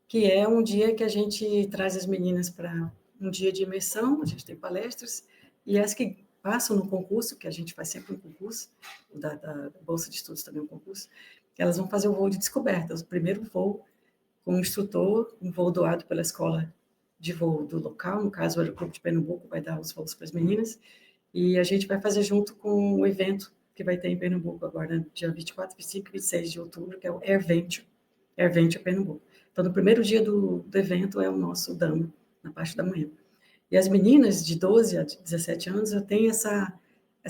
que é um dia que a gente traz as meninas para um dia de imersão, a gente tem palestras, e as que passam no concurso, que a gente faz sempre um concurso, o da Bolsa de Estudos também é um concurso, elas vão fazer o voo de descoberta, o primeiro voo com um instrutor, um voo doado pela escola de voo do local, no caso o Aeroclube de Pernambuco vai dar os voos para as meninas, e a gente vai fazer junto com o evento que vai ter em Pernambuco agora, dia 24, 25 e 26 de outubro, que é o Air Venture Pernambuco. Então, no primeiro dia do evento é o nosso damo, na parte da manhã. E as meninas de 12 a 17 anos já têm essa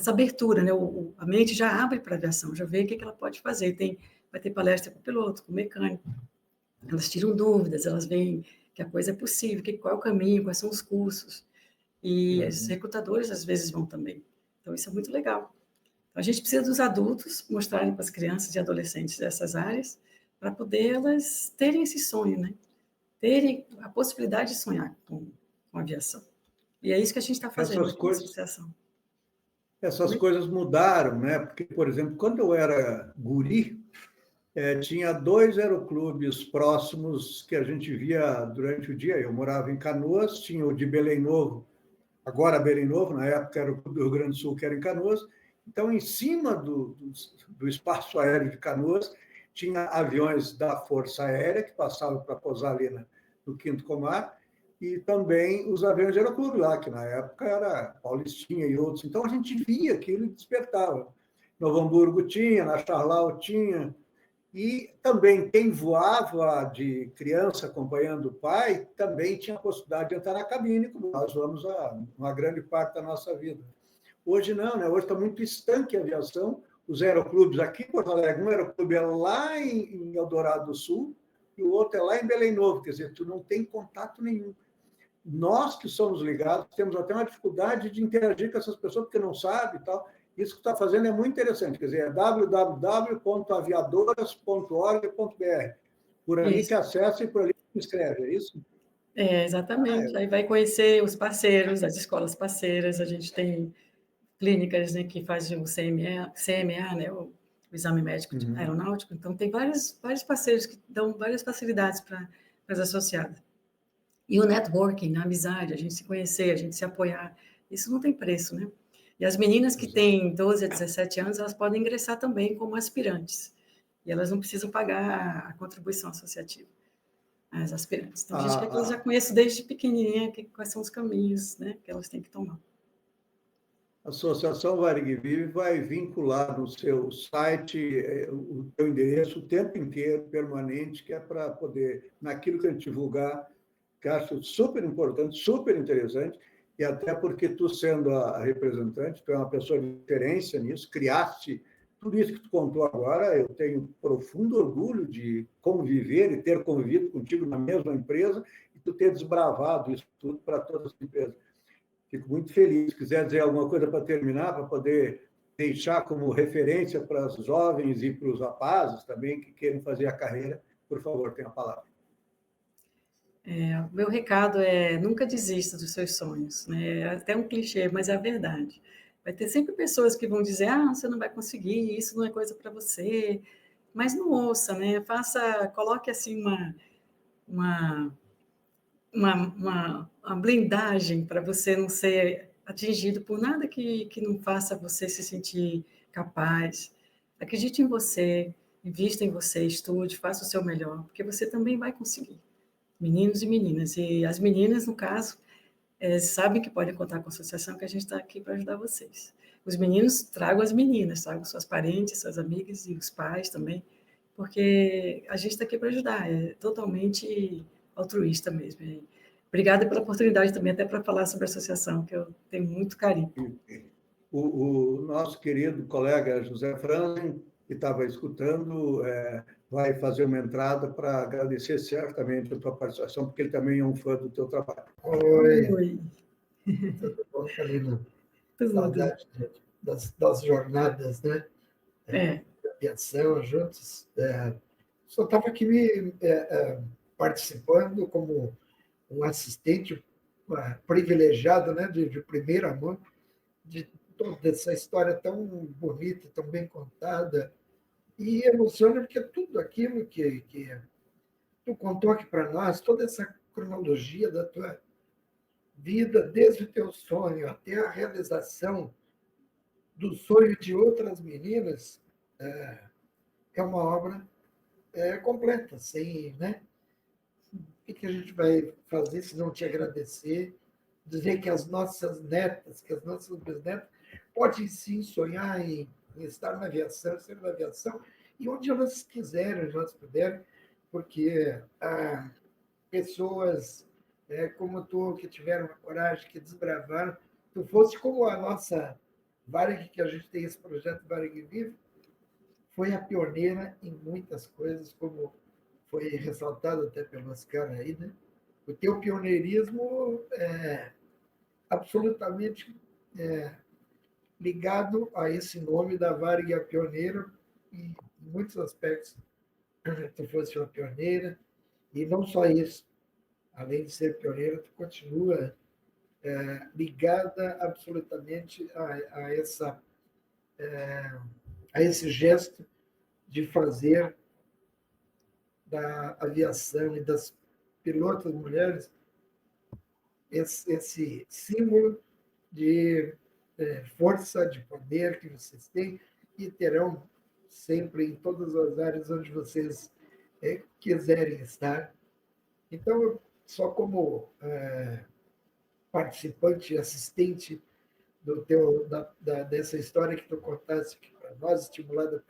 abertura, né? A mente já abre para a aviação, já vê o que ela pode fazer. Vai ter palestra com o piloto, com o mecânico. Elas tiram dúvidas, elas veem que a coisa é possível, qual é o caminho, quais são os cursos. E os recrutadores, às vezes, vão também. Então, isso é muito legal. Então, a gente precisa dos adultos mostrarem para as crianças e adolescentes dessas áreas para poder elas terem esse sonho, né? Terem a possibilidade de sonhar com a aviação. E é isso que a gente está fazendo aqui na associação. Essas coisas mudaram, né? Porque, por exemplo, quando eu era guri, tinha 2 aeroclubes próximos que a gente via durante o dia. Eu morava em Canoas, tinha o de Belém Novo, agora Belém Novo, na época era o do Rio Grande do Sul, que era em Canoas. Então, em cima do espaço aéreo de Canoas, tinha aviões da Força Aérea, que passavam para pousar ali no Quinto Comar, e também os aviões de aeroclube lá, que na época era Paulistinha e outros. Então, a gente via aquilo e despertava. Novo Hamburgo tinha, na Charlau tinha, e também quem voava de criança acompanhando o pai também tinha a possibilidade de entrar na cabine, como nós vamos uma grande parte da nossa vida. Hoje não, né? Hoje está muito estanque a aviação. Os aeroclubes aqui em Porto Alegre, um aeroclube é lá em Eldorado do Sul e o outro é lá em Belém Novo, quer dizer, tu não tem contato nenhum. Nós que somos ligados temos até uma dificuldade de interagir com essas pessoas porque não sabe e tal. Isso que está fazendo é muito interessante, quer dizer, é www.aviadoras.org.br. Por ali que acessa e por ali que escreve, é isso? Exatamente. Aí vai conhecer os parceiros, as escolas parceiras, a gente tem clínicas, né, que fazem o CMA, né, o Exame Médico Aeronáutico, então tem vários parceiros que dão várias facilidades para as associadas. E o networking, a amizade, a gente se conhecer, a gente se apoiar, isso não tem preço, né? E as meninas que têm 12 a 17 anos, elas podem ingressar também como aspirantes, e elas não precisam pagar a contribuição associativa, as aspirantes. Então, a gente quer que elas já conheçam desde pequenininha quais são os caminhos, né, que elas têm que tomar. A Associação Varig Vive vai vincular no seu site o teu endereço o tempo inteiro, permanente, que é para poder, naquilo que a gente divulgar, que acho super importante, super interessante, e até porque tu, sendo a representante, tu é uma pessoa de referência nisso, criaste tudo isso que tu contou agora. Eu tenho profundo orgulho de conviver e ter convivido contigo na mesma empresa e tu ter desbravado isso tudo para todas as empresas. Fico muito feliz. Se quiser dizer alguma coisa para terminar, para poder deixar como referência para os jovens e para os rapazes também que querem fazer a carreira, por favor, tenha a palavra. Meu recado é nunca desista dos seus sonhos, né? É até um clichê, mas é a verdade. Vai ter sempre pessoas que vão dizer, você não vai conseguir, isso não é coisa para você, mas não ouça, né? Coloque assim uma blindagem para você não ser atingido por nada que não faça você se sentir capaz. Acredite em você, invista em você, estude, faça o seu melhor, porque você também vai conseguir. Meninos e meninas. E as meninas, no caso, sabem que podem contar com a associação, que a gente está aqui para ajudar vocês. Os meninos, tragam as meninas, tragam suas parentes, suas amigas e os pais também, porque a gente está aqui para ajudar, é totalmente altruísta mesmo. Obrigada pela oportunidade também, até para falar sobre a associação, que eu tenho muito carinho. O nosso querido colega José Franzen, que estava escutando, vai fazer uma entrada para agradecer certamente a tua participação, porque ele também é um fã do teu trabalho. Oi. Tudo bom, Carolina? Saudade das jornadas, né? De aviação juntos. Só estava aqui participando como um assistente privilegiado, né, de primeira mão, de toda essa história tão bonita, tão bem contada, e emociona porque tudo aquilo que tu contou aqui para nós, toda essa cronologia da tua vida, desde o teu sonho até a realização do sonho de outras meninas, é uma obra completa, sem, né? que a gente vai fazer se não te agradecer? Dizer que as nossas netas, que as nossas bisnetas podem sim sonhar em estar na aviação, ser na aviação, e onde elas quiserem, onde elas puderem, porque pessoas como tu, que tiveram a coragem, que desbravaram, tu fosse como a nossa Varig, que a gente tem esse projeto Varig Vive, foi a pioneira em muitas coisas, como foi ressaltado até pelo Oscar aí, né? O teu pioneirismo é absolutamente ligado a esse nome da Varig, a pioneira, e em muitos aspectos tu fosse uma pioneira, e não só isso, além de ser pioneira, tu continua ligada absolutamente a esse gesto de fazer da aviação e das pilotas mulheres esse símbolo de força, de poder que vocês têm e terão sempre em todas as áreas onde vocês quiserem estar. Então, só como participante e assistente dessa história que tu contaste aqui para nós, estimulada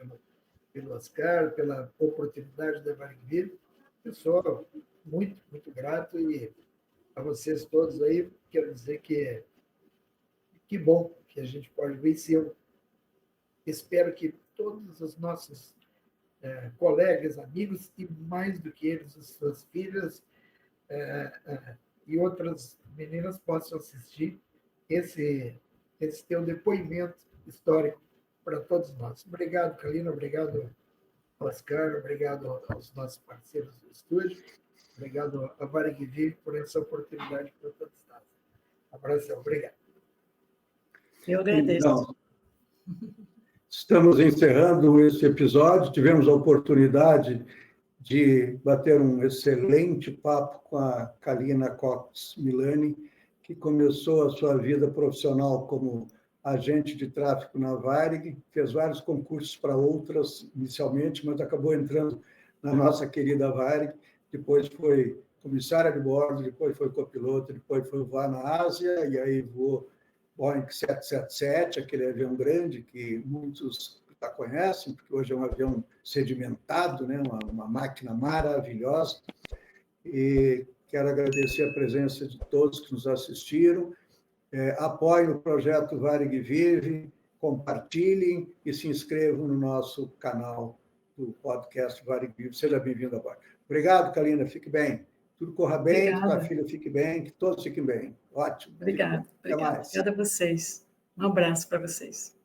pelo Oscar, pela oportunidade da Varig Vive, eu sou muito, muito grato, e a vocês todos aí, quero dizer que bom que a gente pode ver, se eu espero que todos os nossos colegas, amigos, e mais do que eles, as suas filhas e outras meninas possam assistir esse teu depoimento histórico para todos nós. Obrigado, Kalina, obrigado, Oscar, obrigado aos nossos parceiros do estúdio, obrigado a Varig Vive por essa oportunidade para todos nós. Abraço, obrigado. Eu agradeço. Então, estamos encerrando esse episódio. Tivemos a oportunidade de bater um excelente papo com a Kalina Cox Milani, que começou a sua vida profissional como agente de tráfego na Varig, fez vários concursos para outras inicialmente, mas acabou entrando na nossa querida Varig, depois foi comissária de bordo, depois foi copiloto, depois foi voar na Ásia, e aí voou Boeing 777, aquele avião grande que muitos já conhecem, porque hoje é um avião sedimentado, né? uma máquina maravilhosa. E quero agradecer a presença de todos que nos assistiram. Apoiem o projeto Varig Vive, compartilhem e se inscrevam no nosso canal do podcast Varig Vive. Seja bem-vindo a bordo. Obrigado, Kalina. Fique bem. Tudo corra bem, que tua filha fique bem, que todos fiquem bem. Ótimo. Obrigada. Até mais. Obrigada a vocês. Um abraço para vocês.